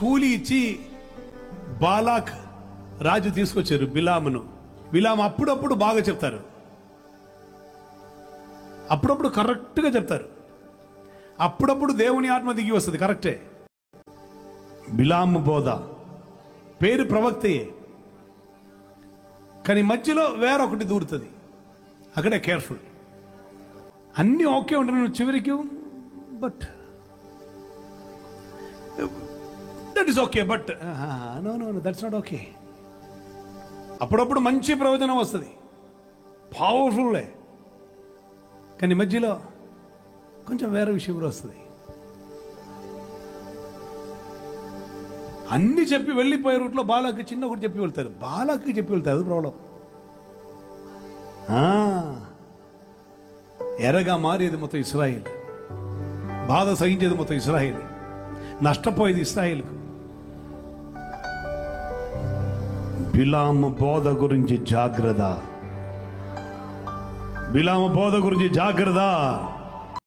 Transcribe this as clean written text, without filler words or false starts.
కూలి ఇచ్చి బాలాక్ రాజు తీసుకొచ్చారు బిలామును. బిలాము అప్పుడప్పుడు బాగా చెప్తారు, అప్పుడప్పుడు కరెక్ట్గా చెప్తారు, అప్పుడప్పుడు దేవుని ఆత్మ దిగి వస్తుంది, కరెక్టే. బిలాము బోధ పేరు ప్రవక్తయే, కానీ మధ్యలో వేరొకటి దూరుతుంది. అక్కడే కేర్ఫుల్. అన్నీ ఓకే ఉంటున్నాను చివరికి, but that is okay, but no no that's not okay. అప్పుడప్పుడు మంచి ప్రవచనం వస్తుంది, పవర్ఫుల్లే, కానీ మధ్యలో కొంచెం వేరే విషయం కూడా వస్తుంది. అన్ని చెప్పి వెళ్ళిపోయే రూట్లో బాలాకి చిన్న ఒకటి చెప్పి వెళ్తారు, బాలాకి చెప్పి వెళ్తారు, అది ప్రాబ్లం. ఎరగా మారేది మొత్తం ఇశ్రాయేల్, బాధ సహించేది మొత్తం ఇశ్రాయేల్, నష్టపోయేది ఇశ్రాయేల్కు. బిలాము బోధ గురించి జాగ్రత్త, బిలాము బోధ గురించి జాగ్రత్త.